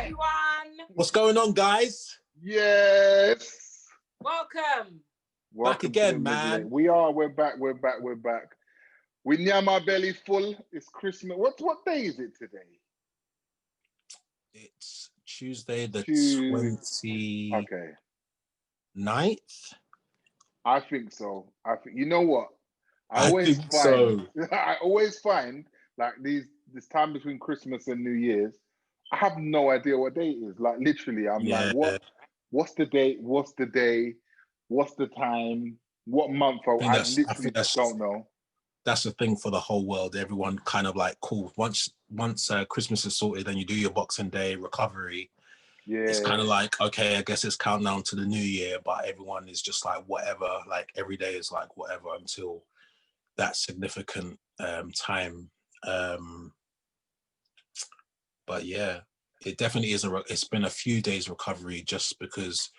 everyone. What's going on, guys? Yes. Welcome. Back again, man. We are. We're back. We near my belly full. It's Christmas. What day is it today? It's Tuesday the 29th. Okay. I think so. You know what? I always find like this time between Christmas and New Year's, I have no idea what day it is. Like literally, I'm like, what's the date? What's the day? What's the time? What month? I literally don't know. That's the thing for the whole world. Everyone kind of like, cool. Once Christmas is sorted and you do your Boxing Day recovery, it's kind of like, okay, I guess it's countdown to the new year, but everyone is just like, whatever, like every day is like whatever until that significant time. But yeah, it definitely is it's been a few days recovery just because,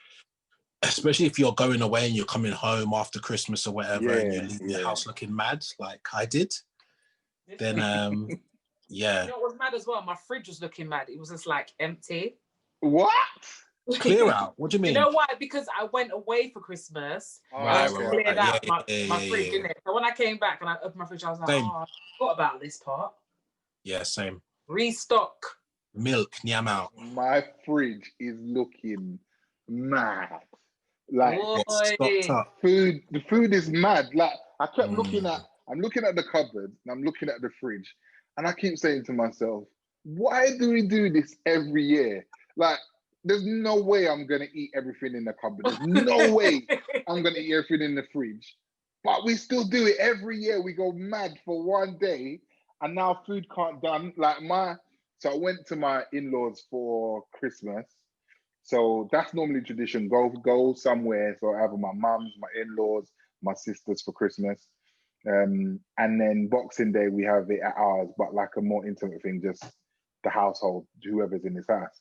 especially if you're going away and you're coming home after Christmas or whatever and you leave your house looking mad like I did, then yeah. You know what was mad as well? My fridge was looking mad. It was just like empty. What? Clear out? What do you mean? You know why? Because I went away for Christmas. Right. Cleared out my fridge, didn't it? So when I came back and I opened my fridge, I was like, I forgot about this part. Yeah, same. Restock. Milk, nyam out. My fridge is looking mad. Like food, the food is mad. Like I kept I'm looking at the cupboard and I'm looking at the fridge, and I keep saying to myself, why do we do this every year? Like, there's no way I'm gonna eat everything in the cupboard. There's no way I'm gonna eat everything in the fridge. But we still do it every year. We go mad for one day, and now food can't done. So I went to my in-laws for Christmas. So that's normally tradition. Go somewhere. So either my mum's, my in-laws, my sisters for Christmas. And then Boxing Day, we have it at ours, but like a more intimate thing, just the household, whoever's in this house.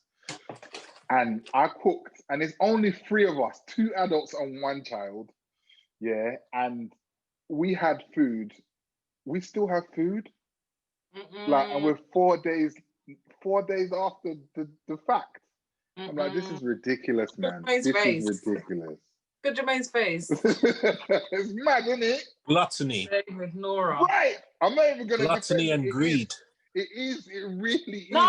And I cooked, and it's only 3 of us, 2 adults and 1 child. Yeah. And we had food. We still have food. Like, and we're 4 days after the fact. I'm like, this is ridiculous, man. This is ridiculous. Good Jermaine's face. It's mad, isn't it? Gluttony. Nora. Right. I'm not even going to Gluttony and greed. It is. It really is. No.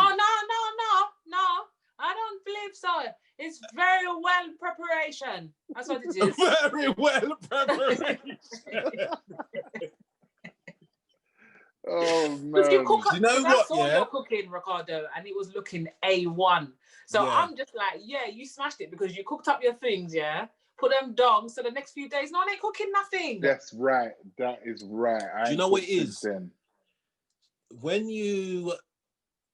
I don't believe so. It's very well preparation. That's what it is. Very well preparation. Oh man! Because you cook, you know I saw your cooking, Ricardo, and it was looking A1. So I'm just like, you smashed it because you cooked up your things, put them down. So the next few days, no, they ain't cooking nothing. That's right. That is right. Do you know what it is? When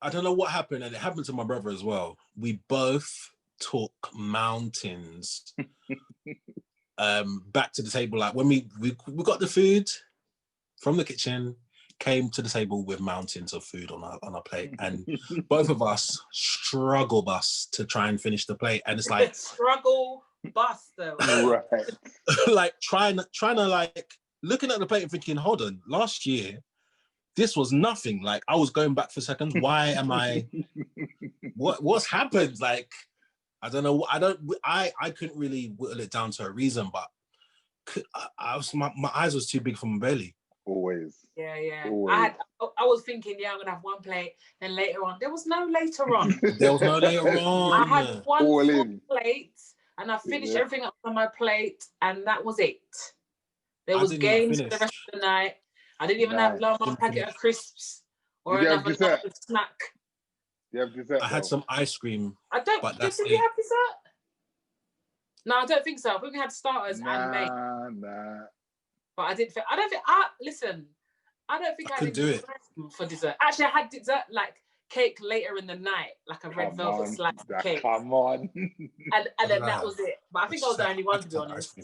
I don't know what happened, and it happened to my brother as well. We both took mountains back to the table. Like when we got the food from the kitchen, came to the table with mountains of food on our plate, and both of us struggle bus to try and finish the plate, and it's like struggle bus though. Right. Like trying to like looking at the plate and thinking, hold on, last year this was nothing. Like I was going back for seconds. Why am I? What's happened? Like I don't know. I couldn't really whittle it down to a reason, but my eyes was too big for my belly. Always. Yeah. Always. I was thinking, I'm gonna have 1 plate. Then later on, there was no later on. I had 1 full plate, and I finished everything up on my plate, and that was it. There was games for the rest of the night. I didn't even have one packet of crisps or another snack. You have dessert? I had some ice cream. I don't. Did we have dessert? No, I don't think so. I think we had starters and main. Nah. But I don't think I could do it for dessert. Actually, I had dessert like cake later in the night, like a red velvet slice cake. Come on. And then that was it. But I think I was the only one, to be honest.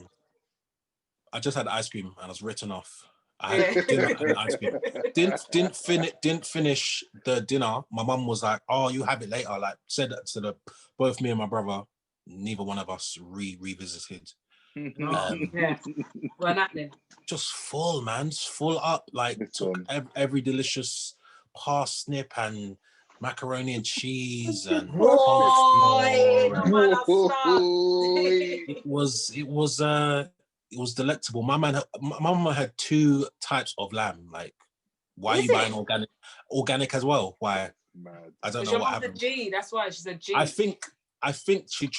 I just had ice cream and I was written off. I had dinner and ice cream. Didn't finish the dinner. My mum was like, "Oh, you have it later." Like said that to both me and my brother. Neither one of us revisited. We're not then. Just full, man. Just full up. Like took every delicious parsnip and macaroni and cheese and Boy, coleslaw. no man, I'll start. It was delectable. My mama had 2 types of lamb. Like, why are you buying organic as well? Why? Mad. I don't know your what mum's happened. a G. That's why she's a G. I think she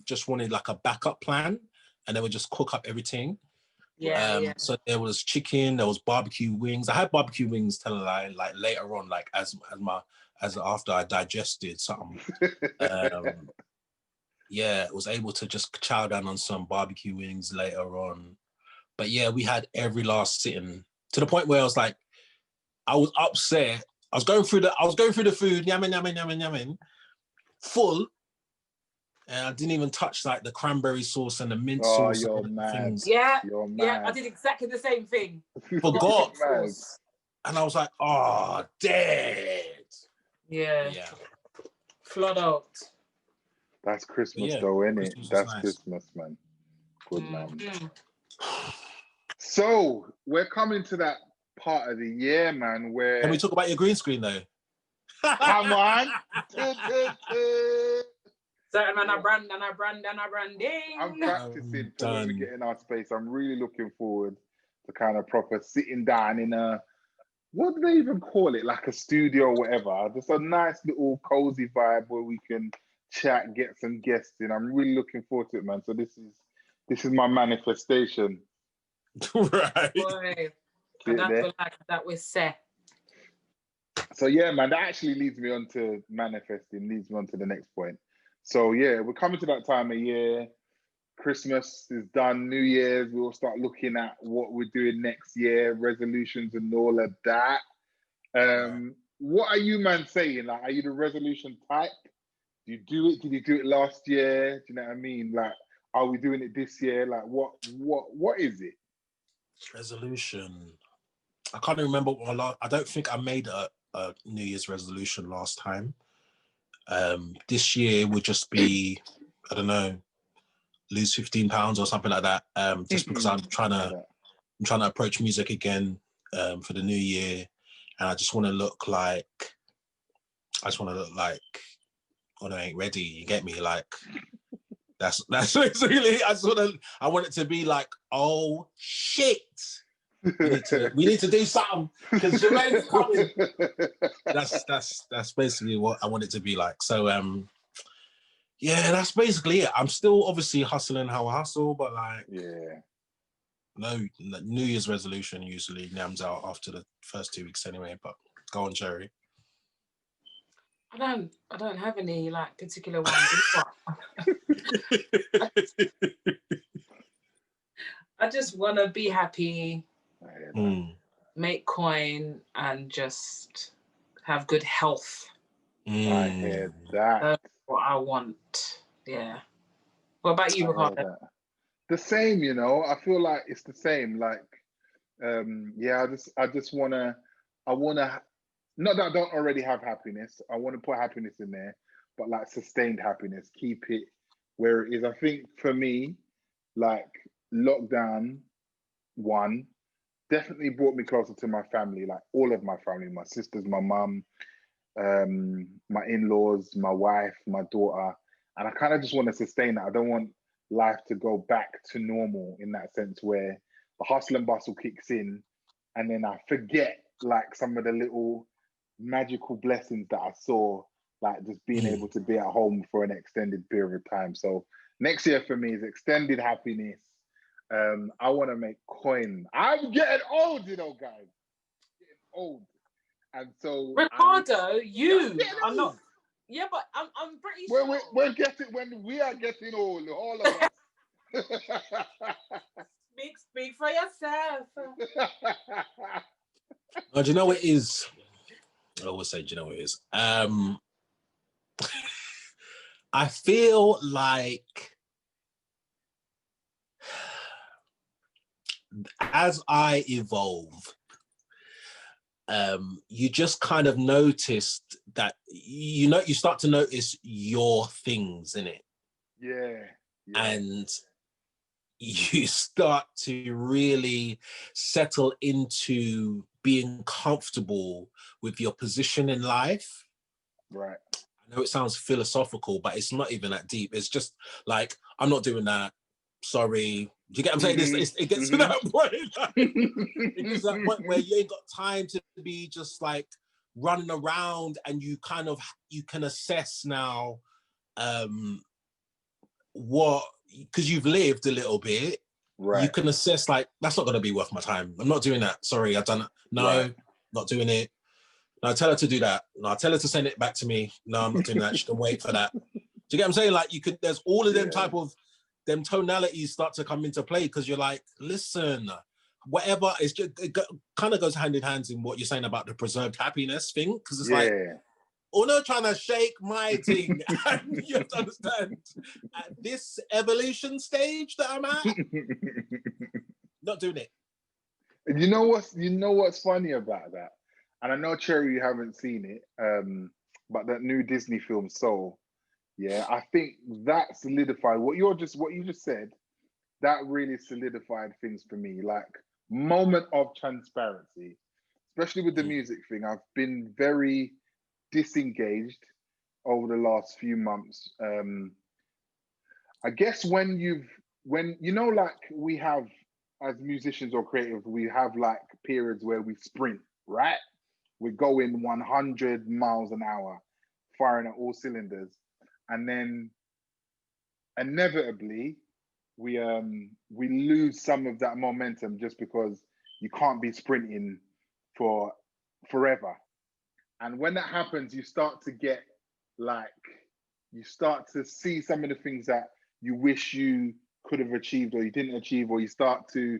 just wanted like a backup plan, and they would just cook up everything. Yeah. So there was chicken, there was barbecue wings. I had barbecue wings, tell a lie, like later on, like as after I digested something. Yeah, was able to just chow down on some barbecue wings later on. But yeah, we had every last sitting to the point where I was like, I was upset. I was going through the food, yamming, full. And I didn't even touch like the cranberry sauce and the mint sauce. You're mad. Things. Yeah, you're mad. Yeah, I did exactly the same thing. Forgot. And I was like, oh, dead. Yeah. Flood out. That's Christmas though, isn't it? That's nice. Christmas, man. Good man. So we're coming to that part of the year, man, where... Can we talk about your green screen though? Come on. Certain man, a branding. I'm practicing for when we get in our space. I'm really looking forward to kind of proper sitting down in a, what do they even call it? Like a studio or whatever. Just a nice little cozy vibe where we can chat, get some guests in. I'm really looking forward to it, man. So this is my manifestation. Right. Boy, and I feel like that was set. So yeah, man, that actually leads me on to manifesting, leads me on to the next point. So yeah, we're coming to that time of year. Christmas is done, New Year's, we'll start looking at what we're doing next year, resolutions and all of that. What are you, man, saying? Like, are you the resolution type? Do you do it? Did you do it last year? Do you know what I mean? Like, are we doing it this year? Like, what is it? Resolution. I can't remember I don't think I made a New Year's resolution last time. This year would just be, I don't know, lose 15 pounds or something like that. Just because I'm trying to approach music again for the new year, and I just want to look like when I ain't ready. You get me? Like that's basically. I want it to be like, oh shit. We need to do something because Jermaine's coming. That's basically what I want it to be like. So yeah, that's basically it. I'm still obviously hustling how I hustle, but like no New Year's resolution usually nams out after the first 2 weeks anyway. But go on, Jerry. I don't have any like particular ones. I just want to be happy. Make coin and just have good health. I hear that. That's what I want. Yeah. What about you, Ricardo? The same, you know. I feel like it's the same. Like, I just wanna. Not that I don't already have happiness. I want to put happiness in there, but like sustained happiness. Keep it where it is. I think for me, like lockdown 1. Definitely brought me closer to my family, like all of my family, my sisters, my mum, my in-laws, my wife, my daughter. And I kind of just want to sustain that. I don't want life to go back to normal in that sense where the hustle and bustle kicks in and then I forget like some of the little magical blessings that I saw, like just being able to be at home for an extended period of time. So next year for me is extended happiness. I want to make coin. I'm getting old, you know, guys. Getting old, and so Ricardo, you are not. Yeah, but I'm pretty sure we're getting when we are getting old, all of us. Speak for yourself. Do you know what it is? I always say, do you know what it is? I feel like as I evolve, you just kind of noticed that you start to notice your things in it. Yeah. And you start to really settle into being comfortable with your position in life. Right. I know it sounds philosophical, but it's not even that deep. It's just like, I'm not doing that. Sorry. Do you get what I'm saying? It gets to that point. It gets to that point where you ain't got time to be just like running around, and you can assess now what, because you've lived a little bit, right? You can assess like, that's not going to be worth my time. I'm not doing that. Sorry, I've done it. No, right. Not doing it. No, tell her to do that. No, tell her to send it back to me. No, I'm not doing that. She can wait for that. Do you get what I'm saying? Like, you could, there's all of them type of, them tonalities start to come into play, because you're like, listen, whatever, it's just, it kind of goes hand in hand in what you're saying about the preserved happiness thing, because it's like, oh no, trying to shake my thing. And you have to understand, at this evolution stage that I'm at, not doing it. You know what's funny about that? And I know, Cherry, you haven't seen it, but that new Disney film, Soul, I think that solidified what you just said. That really solidified things for me. Like, moment of transparency, especially with the music thing. I've been very disengaged over the last few months. I guess when you know, like, we have, as musicians or creatives, we have like periods where we sprint, right? We're going 100 miles an hour, firing at all cylinders. And then inevitably we lose some of that momentum, just because you can't be sprinting for forever. And when that happens, you start to see some of the things that you wish you could have achieved or you didn't achieve, or you start to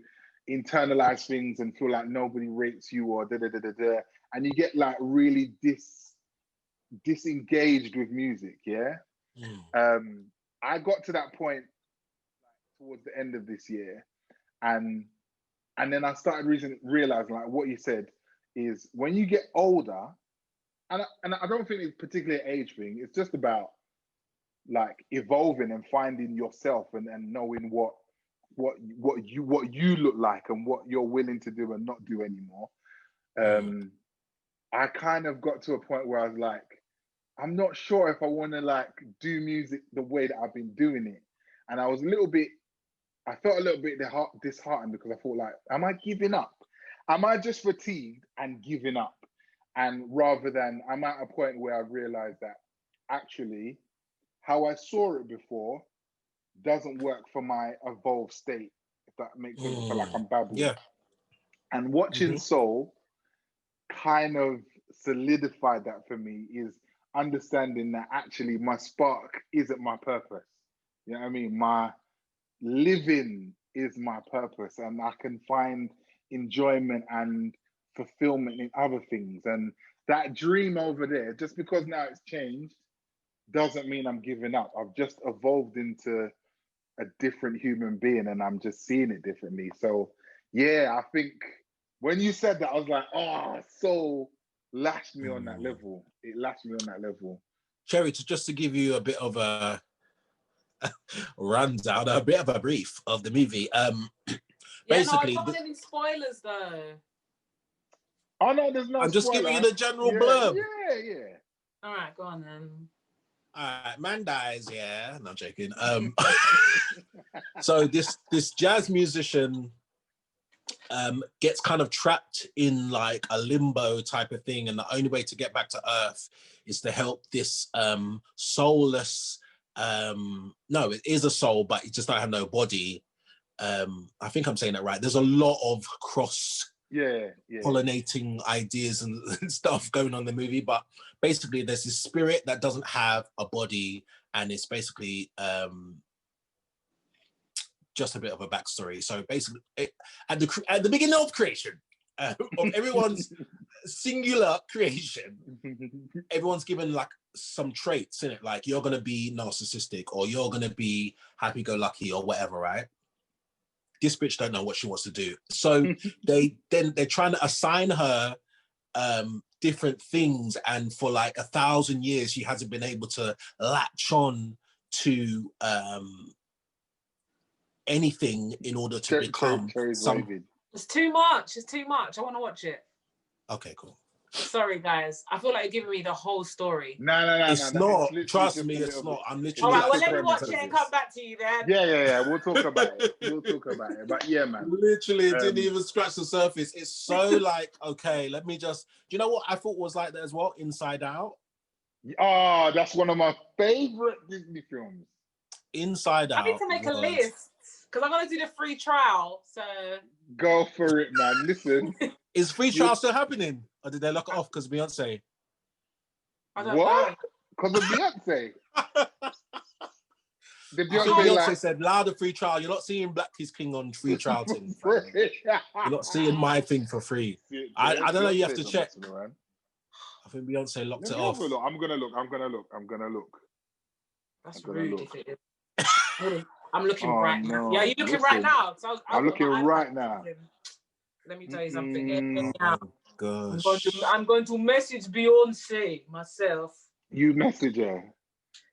internalize things and feel like nobody rates you, or and you get like really disengaged with music. I got to that point towards the end of this year, and then I started realizing, like what you said, is when you get older, and I don't think it's particularly an age thing, it's just about like evolving and finding yourself, and knowing what you look like and what you're willing to do and not do anymore. I kind of got to a point where I was like, I'm not sure if I want to like do music the way that I've been doing it. And I felt a little bit disheartened, because I thought, like, am I giving up? Am I just fatigued and giving up? And rather than, I'm at a point where I've realized that actually how I saw it before doesn't work for my evolved state, if that makes sense. I feel like I'm babbling. Yeah. And watching Soul kind of solidified that for me, is understanding that actually my spark isn't my purpose. You know what I mean? My living is my purpose, and I can find enjoyment and fulfillment in other things. And that dream over there, just because now it's changed, doesn't mean I'm giving up. I've just evolved into a different human being, and I'm just seeing it differently. So yeah, I think when you said that, I was like, oh, Soul lashed me on that level. It lashed me on that level. Cherry, just to give you a bit of a rundown, a bit of a brief of the movie. Basically, no, I don't want any spoilers though. Oh no, there's no. I'm just giving you the general blurb. Yeah. All right, go on then. All right, man dies. Yeah, no, I'm joking. So this jazz musician gets kind of trapped in like a limbo type of thing, and the only way to get back to Earth is to help this soulless. No, it is a soul, but it just don't have no body. I think I'm saying that right. There's a lot of pollinating ideas and stuff going on in the movie, but basically there's this spirit that doesn't have a body, and it's basically just a bit of a backstory. So basically, at the beginning of creation, of everyone's singular creation, everyone's given like some traits in it, like you're gonna be narcissistic, or you're gonna be happy-go-lucky, or whatever, right? This bitch don't know what she wants to do, so they're trying to assign her different things, and for like 1,000 years she hasn't been able to latch on to anything in order to become some. It's too much. I want to watch it. Okay, cool. Sorry, guys. I feel like you're giving me the whole story. No. It's not. Trust me, it's not. I'm literally. All right, well, let me watch it and come back to you then. Yeah. We'll talk about it. But yeah, man. Literally, it didn't even scratch the surface. It's so like, okay, let me just. Do you know what I thought was like that as well? Inside Out. Oh, that's one of my favorite Disney films. Inside Out. I need to make a list because I'm gonna do the free trial. So go for it, man. Listen, is free trial still happening, or did they lock it off because Beyonce? I don't know. Because of Beyonce. The Beyonce said, "Louder free trial. You're not seeing Black Kiss King on free trial thing. You're not seeing my thing for free. I don't know. You have to check. I think Beyonce locked it off. I'm gonna look. That's rude if it is. I'm looking right now. Yeah, you're looking right now. So I'm looking right now. Let me tell you something. Gosh. I'm going to message Beyonce myself. You message her?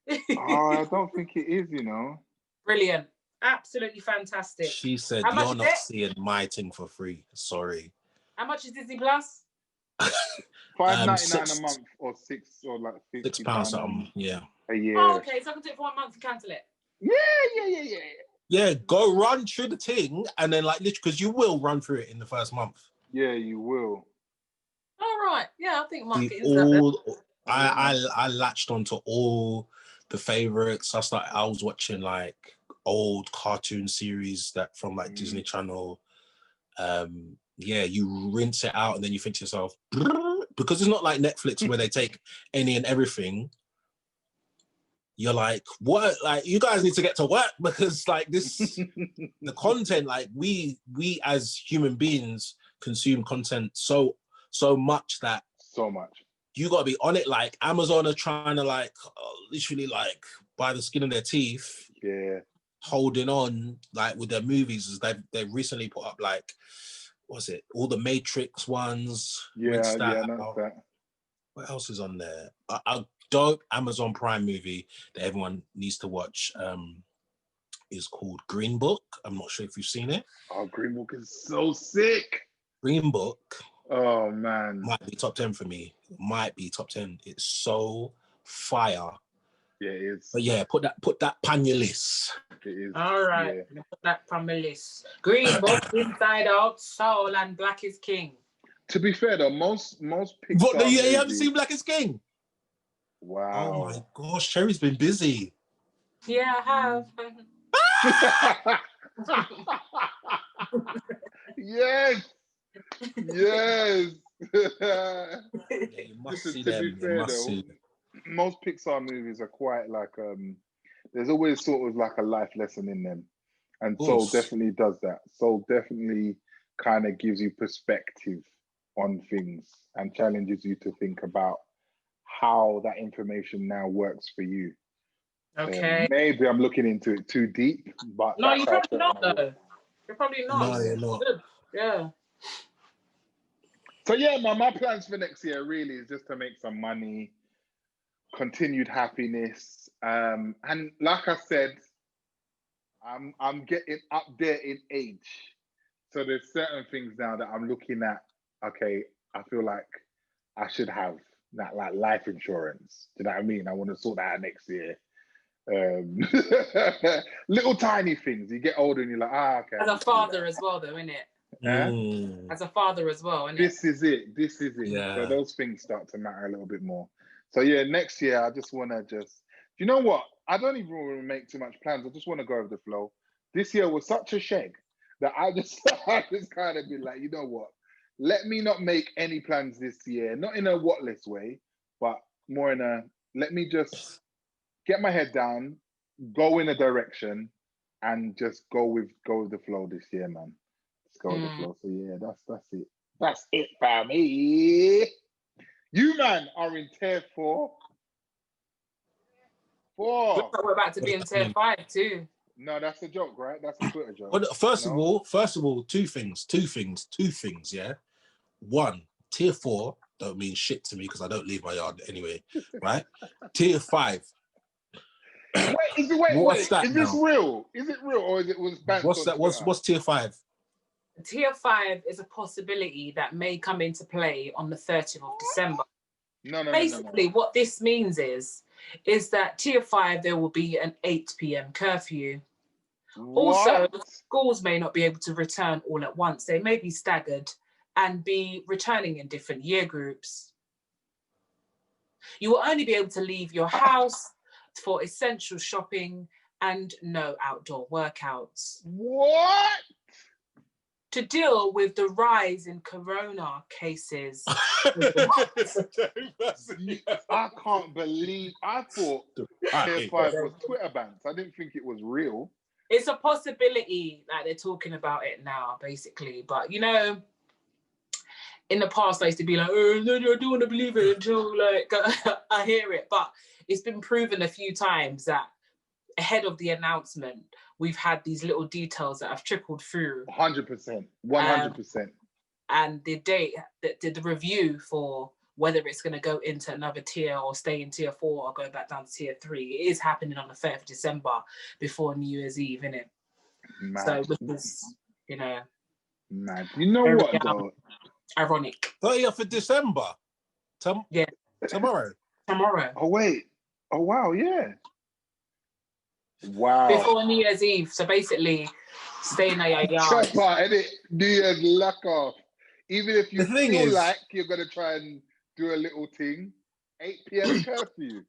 I don't think it is, Brilliant. Absolutely fantastic. She said, you're not seeing my thing for free. Sorry. How much is Disney Plus? $5.99 a month or £6 or like £6 something, yeah. A year. Oh, okay, so I can do it for 1 month and cancel it. Yeah. Yeah, go run through the thing and then like literally because you will run through it in the first month. Yeah, you will. All right. Yeah, I think I latched onto all the favorites. I was watching like old cartoon series that from like Disney Channel. Yeah, you rinse it out and then you think to yourself, because it's not like Netflix where they take any and everything. You're like, what? Like, you guys need to get to work because like this, the content, like we as human beings consume content so much that you got to be on it. Like Amazon are trying to like literally like by the skin of their teeth. Yeah. Holding on like with their movies as they've recently put up like, what's it? All the Matrix ones. That. What else is on there? A dope Amazon Prime movie that everyone needs to watch is called Green Book. I'm not sure if you've seen it. Oh, Green Book is so sick. Green Book. Oh man. Might be top 10 for me. Might be top 10. It's so fire. Yeah, it is. But yeah, put that on your list. It is. All right. Yeah. Put that on my list. Green Book, Inside Out, Soul, and Black is King. To be fair though, most Pixar But you haven't seen Black is King? Wow. Oh my gosh, Cherry's been busy. Yeah, I have. Yes. Yeah, you must see them. Most Pixar movies are quite like there's always sort of like a life lesson in them, and Soul definitely does that. Soul definitely kind of gives you perspective on things and challenges you to think about how that information now works for you. Okay. Maybe I'm looking into it too deep, but no, you're probably not though. You're probably not. No, you're not. Yeah. So yeah, my plans for next year really is just to make some money, continued happiness, and like I said, I'm getting up there in age, so there's certain things now that I'm looking at. Okay, I feel like I should have that, like life insurance. Do you know what I mean? I want to sort that out next year. Little tiny things. You get older and you're like, okay. As a father as well, though, isn't it? As a father as well, isn't it? This is it. Yeah. So those things start to matter a little bit more. So yeah, next year I just want to you know what? I don't even want to make too much plans. I just want to go with the flow. This year was such a shag that I just kind of be like, you know what? Let me not make any plans this year. Not in a what list way, but more in a let me just get my head down, go in a direction, and just go with the flow this year, man. Let's go with the flow. So yeah, that's it. That's it, family. You man are in tier 4. Looks like we're about to be in tier 5 too. No, that's a joke, right? That's a Twitter joke. But first of all, two things. Yeah. 1, tier 4 don't mean shit to me because I don't leave my yard anyway, right? Tier 5. Wait, what's that is now? this real? Is it real or was banned? What's that? What's tier 5? Tier 5 is a possibility that may come into play on the 30th of December. Basically, what this means is that Tier 5, there will be an 8 p.m. curfew. Also, schools may not be able to return all at once. They may be staggered and be returning in different year groups. You will only be able to leave your house for essential shopping and no outdoor workouts. What? To deal with the rise in corona cases. I can't believe, I thought Tier 5 was Twitter bans. I didn't think it was real. It's a possibility that they're talking about it now, basically. But, you know, in the past, I used to be like, oh, no, I don't want to believe it until, like, I hear it. But it's been proven a few times that ahead of the announcement, we've had these little details that have trickled through. 100%. 100%. And the date, the review for whether it's going to go into another tier or stay in Tier 4 or go back down to Tier 3, it is happening on the 3rd of December before New Year's Eve, innit? So, which is, you know... Mad. You know what, though? Ironic. 30th of December? Yeah. Tomorrow? Tomorrow. Oh, wait. Oh, wow, yeah. Wow. Before New Year's Eve. So basically, staying at your yard. New Year's luck off. Even if you feel like you're going to try and do a little thing, 8 p.m. curfew.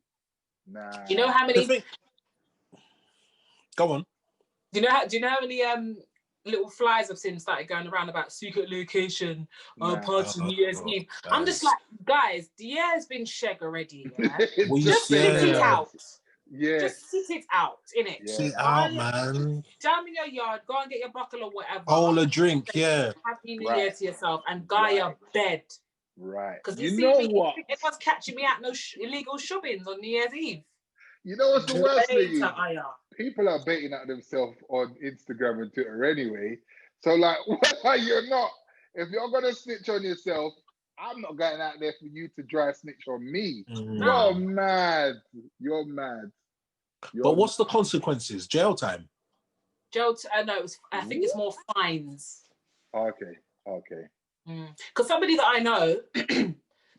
Nah. Do you know how many... Go on. Do you know how many little flies I've seen started going around about secret location, parts of New Year's Eve? I'm just like, guys, the year has been shag already. Yeah? Just sit it out. Yeah. Just sit it out, innit? Yeah. Sit out, man. Jam in your yard, go and get your bottle or whatever. Hold a drink, yeah. Happy New Year to yourself and guy your bed. Right. Because you know what? Everyone's catching me out no illegal shubbins on New Year's Eve. You know what's the worst thing? People are baiting at themselves on Instagram and Twitter anyway. So, like, you're not. If you're going to snitch on yourself, I'm not going out there for you to dry snitch on me. You're mad. You're mad. But what's the consequences? Jail time? No, I think it's more fines. Okay. Because somebody that I know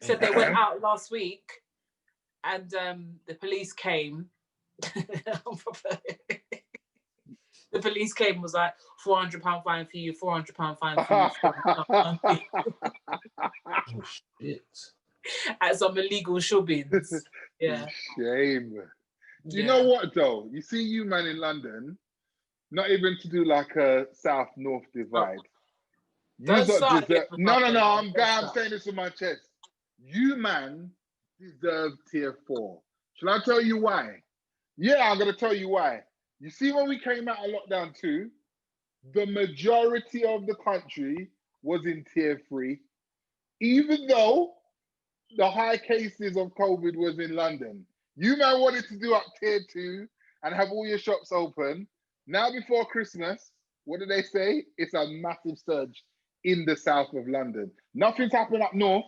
said they went out last week and the police came. The police came was like, £400 fine for you, £400 fine for you. Oh, shit. At some illegal shubbins. Yeah. Shame. You know what, though? You see you, man, in London, not even to do like a South-North divide. No, I'm saying this with my chest. You, man, deserve Tier 4. Shall I tell you why? Yeah, I'm going to tell you why. You see, when we came out of lockdown 2, the majority of the country was in Tier 3, even though the high cases of COVID was in London. You, man, wanted to do up Tier 2 and have all your shops open. Now, before Christmas, what do they say? It's a massive surge in the south of London. Nothing's happened up north.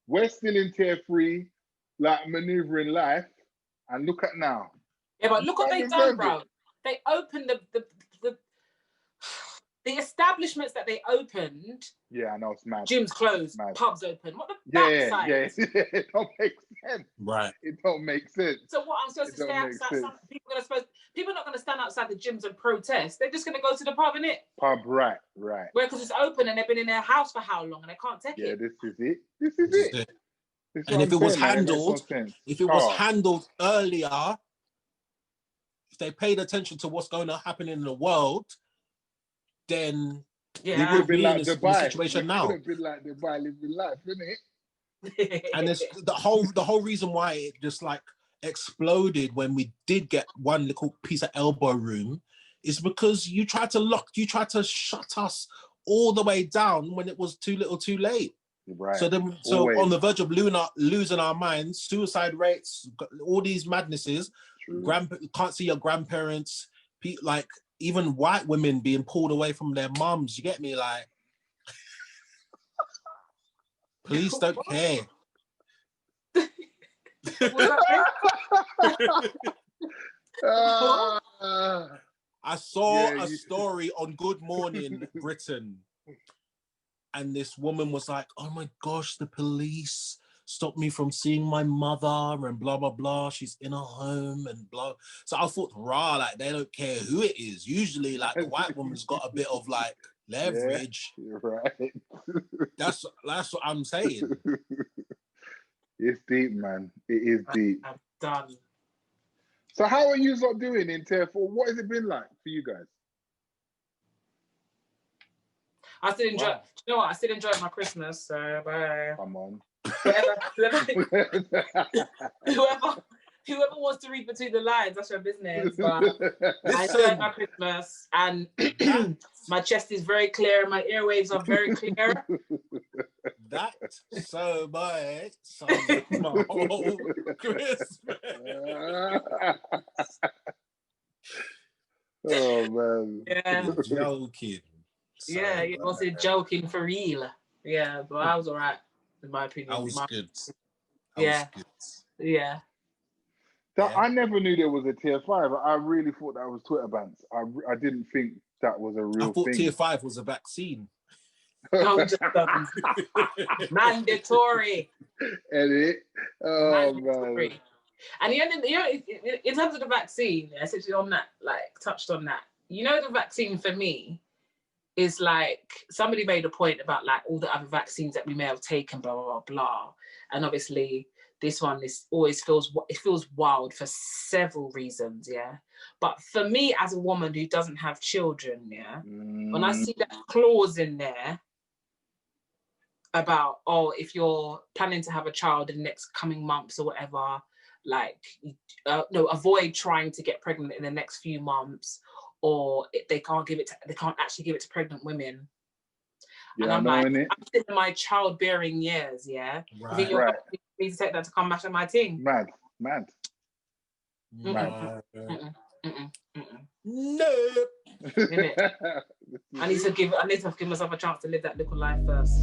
We're still in Tier 3, like maneuvering life. And look at now. Yeah, but look what they've done, bro. They opened the establishments that they opened. Yeah, I know, it's mad. Gyms closed, pubs open. What the backside? Yeah. It don't make sense. Right. It don't make sense. So what, I'm supposed to stay outside? People are not going to stand outside the gyms and protest. They're just going to go to the pub, innit? Pub, right. Where, because it's open and they've been in their house for how long and they can't take it. Yeah, this is it. And if it was handled earlier, if they paid attention to what's going to happen in the world, then we would be in a situation now. It would have been like Dubai living life, innit? And it's the whole reason why it just like exploded when we did get one little piece of elbow room is because you tried to shut us all the way down when it was too little too late. Right. So on the verge of losing our minds, suicide rates, all these madnesses. Can't see your grandparents, like even white women being pulled away from their mums. You get me? Like, police don't care. I saw a story on Good Morning Britain and this woman was like, "Oh my gosh, the police stopped me from seeing my mother and blah blah blah. She's in a home and blah." So I thought, rah, like they don't care who it is. Usually, like the white woman's got a bit of like leverage. Yeah, right. That's what I'm saying. It's deep, man. It is deep. I'm done. So how are you not doing in tier 4? What has it been like for you guys? I still enjoy. Wow. You know what? I still enjoy my Christmas. So bye. Come on. Whoever wants to read between the lines, that's your business. But I enjoy my Christmas, and my chest is very clear. My airwaves are very clear. That so much sounds like my whole Christmas. Oh man. Yeah. You're joking. So yeah, it was joking for real. Yeah, but I was alright, in my opinion. I was good. Yeah. So I never knew there was a tier 5. I really thought that was Twitter bans. I didn't think that was a real thing. I thought tier 5 was a vaccine. No, just mandatory. Edit. Oh mandatory. Man. And you know, in terms of the vaccine, essentially on that, like touched on that. You know, the vaccine for me is like somebody made a point about like all the other vaccines that we may have taken, blah blah blah blah. And obviously, this one feels wild for several reasons, yeah. But for me, as a woman who doesn't have children, yeah, when I see that clause in there about, oh, if you're planning to have a child in the next coming months or whatever, like, no, avoid trying to get pregnant in the next few months, or they can't actually give it to pregnant women. Yeah, and I'm like, I'm still in my childbearing years, yeah. Right. You think you're need to take that to come back at my team? Mad. No. I need to give myself a chance to live that little life first.